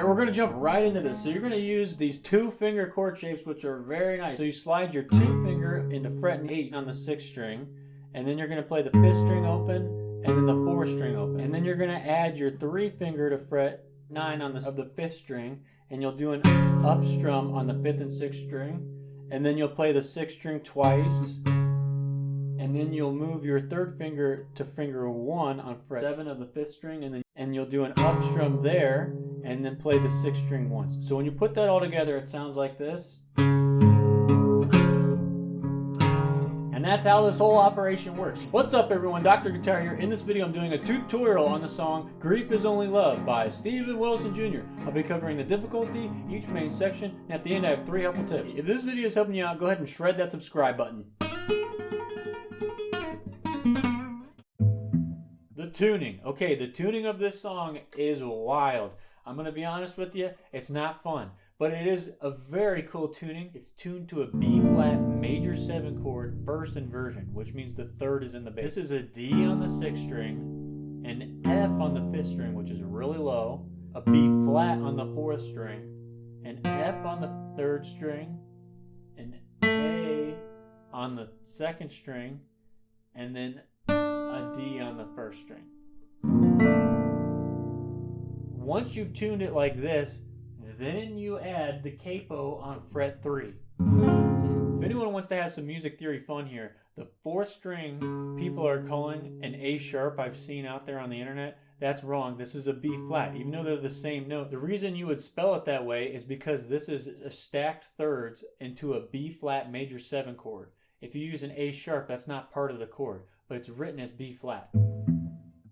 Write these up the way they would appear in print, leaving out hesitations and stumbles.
Alright, we're going to jump right into this. So you're going to use these 2-finger chord shapes, which are very nice. So you slide your 2-finger into fret 8 on the 6th string, and then you're going to play the 5th string open, and then the 4th string open. And then you're going to add your 3-finger to fret 9 on the 5th string, and you'll do an up strum on the 5th and 6th string, and then you'll play the 6th string twice, and then you'll move your 3rd finger to finger 1 on fret 7 of the 5th string, and you'll do an up strum there, and then play the 6th string once. So when you put that all together, it sounds like this. And that's how this whole operation works. What's up everyone, Dr. Guitar here. In this video I'm doing a tutorial on the song Grief Is Only Love by Steven Wilson Jr. I'll be covering the difficulty, each main section, and at the end I have 3 helpful tips. If this video is helping you out, go ahead and shred that subscribe button. The tuning. Okay, the tuning of this song is wild. I'm going to be honest with you, it's not fun. But it is a very cool tuning. It's tuned to a B flat major 7 chord first inversion, which means the 3rd is in the bass. This is a D on the 6th string, an F on the 5th string, which is really low, a B flat on the 4th string, an F on the 3rd string, an A on the 2nd string, and then a D on the 1st string. Once you've tuned it like this, then you add the capo on fret 3. If anyone wants to have some music theory fun here, the 4th string people are calling an A sharp I've seen out there on the internet. That's wrong. This is a B flat, even though they're the same note. The reason you would spell it that way is because this is a stacked thirds into a B flat major 7 chord. If you use an A sharp, that's not part of the chord, but it's written as B flat.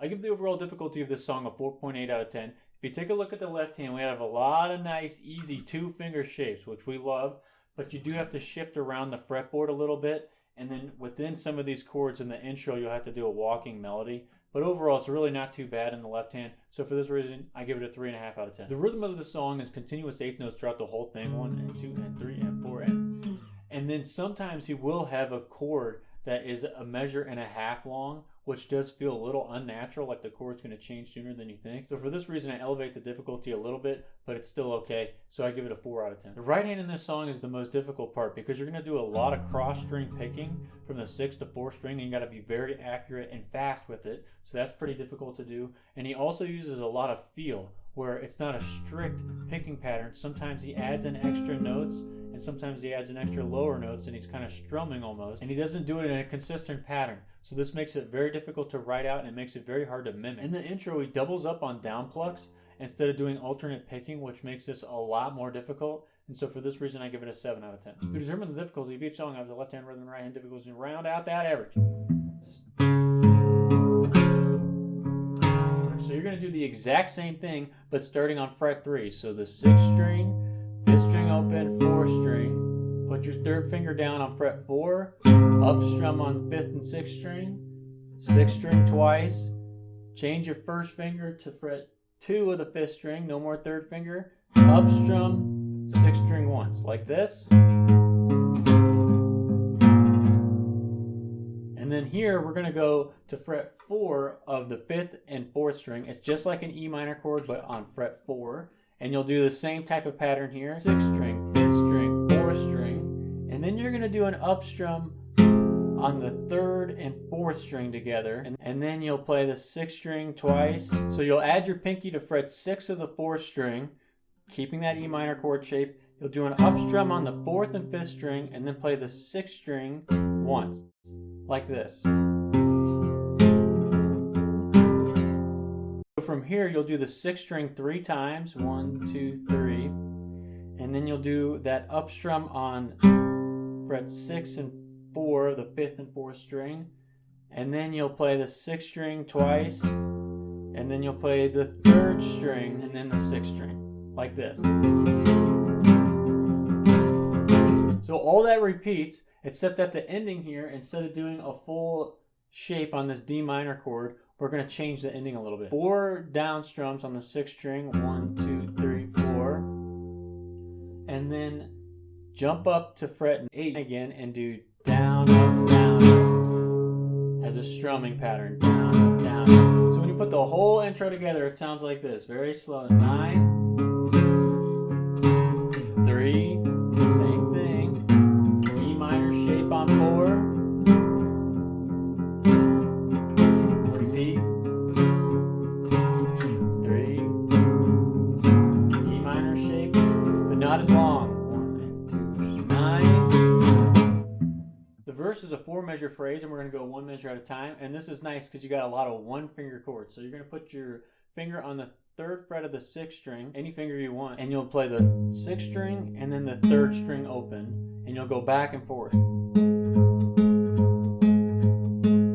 I give the overall difficulty of this song a 4.8 out of 10. If you take a look at the left hand, we have a lot of nice, easy 2-finger shapes, which we love, but you do have to shift around the fretboard a little bit, and then within some of these chords in the intro, you'll have to do a walking melody. But overall, it's really not too bad in the left hand, so for this reason, I give it a 3.5 out of 10. The rhythm of the song is continuous 8th notes throughout the whole thing, 1 and 2 and 3 and 4 and then sometimes he will have a chord that is a measure and a half long, which does feel a little unnatural, like the chord's going to change sooner than you think. So for this reason, I elevate the difficulty a little bit, but it's still okay, so I give it a 4 out of 10. The right hand in this song is the most difficult part because you're going to do a lot of cross-string picking from the 6th to 4th string, and you got to be very accurate and fast with it, so that's pretty difficult to do. And he also uses a lot of feel, where it's not a strict picking pattern. Sometimes he adds in extra notes, and sometimes he adds in extra lower notes, and he's kind of strumming almost, and he doesn't do it in a consistent pattern. So this makes it very difficult to write out, and it makes it very hard to mimic. In the intro, he doubles up on down plucks instead of doing alternate picking, which makes this a lot more difficult. And so for this reason, I give it a 7 out of 10. To determine the difficulty of each song, I have the left hand rhythm and right hand difficulty and round out that average. So you're going to do the exact same thing, but starting on fret 3. So the 6th string, 5th string open, 4th string. Put your 3rd finger down on fret 4. Up strum on 5th and 6th string. 6th string twice. Change your 1st finger to fret 2 of the 5th string. No more 3rd finger. Up strum, 6th string once, like this. And then here we're going to go to fret 4 of the 5th and 4th string. It's just like an E minor chord, but on fret 4. And you'll do the same type of pattern here. 6th string, 5th string, 4th string. And then you're going to do an up strum on the 3rd and 4th string together. And then you'll play the 6th string twice. So you'll add your pinky to fret 6 of the 4th string, keeping that E minor chord shape. You'll do an up strum on the 4th and 5th string, and then play the 6th string once, like this. So from here, you'll do the 6th string 3 times, 1, 2, 3, and then you'll do that up strum on fret 6 and 4 of the 5th and 4th string, and then you'll play the 6th string twice, and then you'll play the 3rd string, and then the 6th string, like this. So all that repeats, except at the ending here, instead of doing a full shape on this D minor chord, we're going to change the ending a little bit. 4 down strums on the 6th string, 1, 2, 3, 4, and then jump up to fret 8 again and do down, up, down, up, as a strumming pattern, down, up, down, up. So when you put the whole intro together, it sounds like this, very slow. 9, up on 4. Repeat. 3. E minor shape, but not as long. 1 and 2, 9. The verse is a 4-measure phrase, and we're going to go 1 measure at a time. And this is nice because you got a lot of 1-finger chords. So you're going to put your finger on the 3rd fret of the 6th string, any finger you want, and you'll play the 6th string and then the 3rd string open, and you'll go back and forth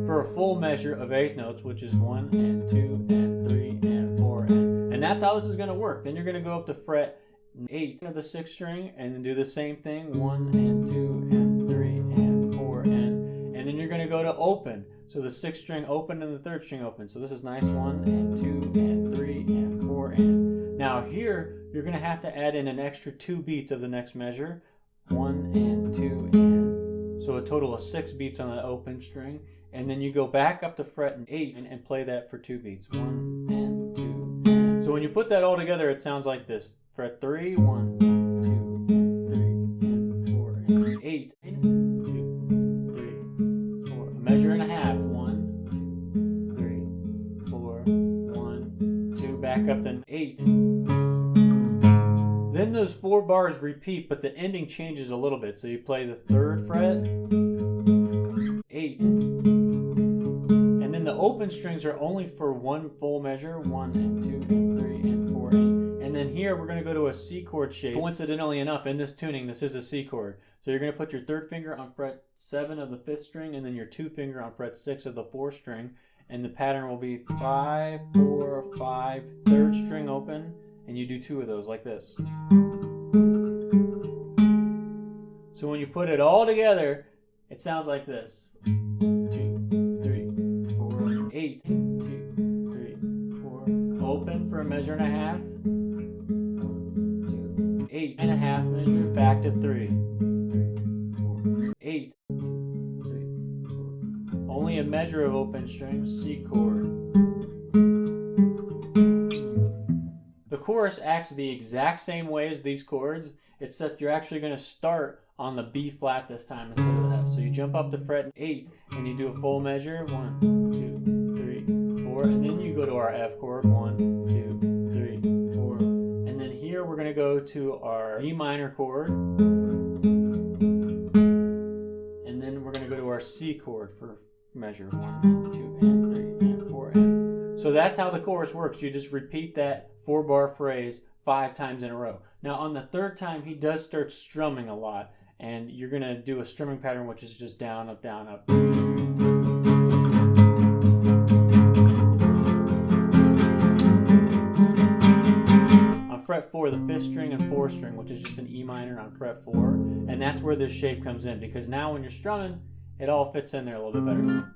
for a full measure of 8 notes, which is 1 and 2 and 3 and 4 and that's how this is going to work. Then you're going to go up to fret 8 of the 6th string and then do the same thing, 1 and 2 and 3 and 4 and then you're going to go to open. So the 6th string open and the 3rd string open. So this is nice, 1 and 2 and 3 and 4 and. Now here you're going to have to add in an extra 2 beats of the next measure, 1 and 2 and. So a total of 6 beats on the open string, and then you go back up to fret 8 and play that for 2 beats, 1 and 2 and. So when you put that all together, it sounds like this: fret 3, 1, 2 and 3 and 4 and 8 and 2, 3, 4. A measure and a half, 1, 2, 3, 4, 1, 2. Back up to 8. Then those 4 bars repeat, but the ending changes a little bit. So you play the 3rd fret, 8, and then the open strings are only for 1 full measure, 1 and 2 and 3 and 4 and then here we're going to go to a C chord shape. Coincidentally enough, in this tuning, this is a C chord. So you're going to put your 3rd finger on fret 7 of the 5th string, and then your 2 finger on fret 6 of the 4th string, and the pattern will be 5, 4, 5, 3rd string open, and you do 2 of those like this. So when you put it all together, it sounds like this: 2, 3, 4, 8, 2, 3, 4. Open for a measure and a half. 1, 2, 8 and a half measure, back to 3, 4, 8, 3, 4. Only a measure of open strings, C chord. The chorus acts the exact same way as these chords, except you're actually going to start on the B flat this time instead of the F. So you jump up to fret 8 and you do a full measure, 1, 2, 3, 4, and then you go to our F chord, 1, 2, 3, 4, and then here we're going to go to our D minor chord, and then we're going to go to our C chord for measure 1, 2, and 3, and 4, and. So that's how the chorus works. You just repeat that 4-bar phrase 5 times in a row. Now on the 3rd time, he does start strumming a lot, and you're going to do a strumming pattern which is just down, up, down, up. On fret 4, the 5th string and 4th string, which is just an E minor on fret 4, and that's where this shape comes in, because now when you're strumming, it all fits in there a little bit better.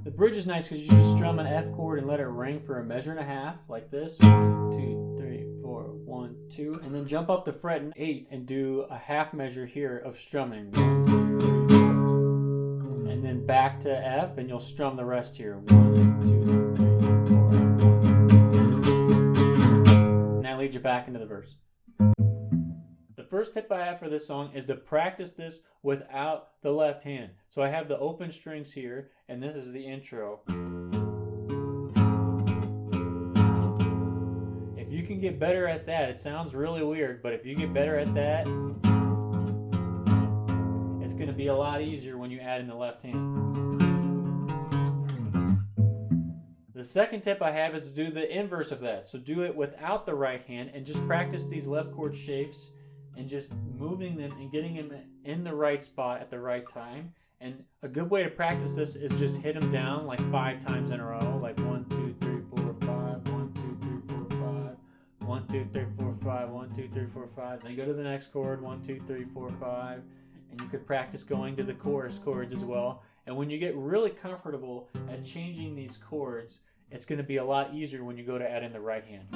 The bridge is nice because you just strum an F chord and let it ring for a measure and a half, like this. 1, 2, 3, 4, 1, 2, and then jump up to fret 8 and do a half measure here of strumming. 1, 2, 3, 4. And then back to F, and you'll strum the rest here. 1, 2, 3, 4. And that leads you back into the verse. The first tip I have for this song is to practice this without the left hand. So I have the open strings here, and this is the intro. If you can get better at that, it sounds really weird, but if you get better at that, it's going to be a lot easier when you add in the left hand. The second tip I have is to do the inverse of that. So do it without the right hand and just practice these left chord shapes and just moving them and getting them in the right spot at the right time. And a good way to practice this is just hit them down like 5 times in a row, like 1, 2, 3, 4, 5, 1, 2, 3, 4, 5, 1, 2, 3, 4, 5, 1, 2, 3, 4, 5. Then go to the next chord, 1, 2, 3, 4, 5. And you could practice going to the chorus chords as well. And when you get really comfortable at changing these chords, it's going to be a lot easier when you go to add in the right hand.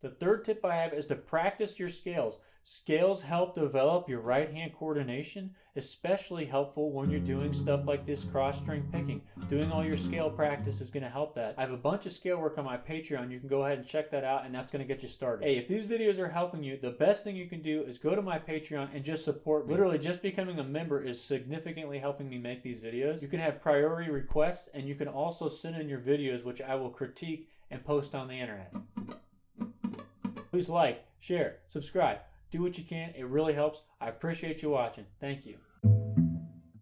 The third tip I have is to practice your scales. Scales help develop your right hand coordination, especially helpful when you're doing stuff like this cross string picking. Doing all your scale practice is going to help that. I have a bunch of scale work on my Patreon. You can go ahead and check that out, and that's going to get you started. Hey, if these videos are helping you, the best thing you can do is go to my Patreon and just support me. Literally, just becoming a member is significantly helping me make these videos. You can have priority requests, and you can also send in your videos, which I will critique and post on the internet. Please like, share, subscribe. Do what you can. It really helps. I appreciate you watching. Thank you.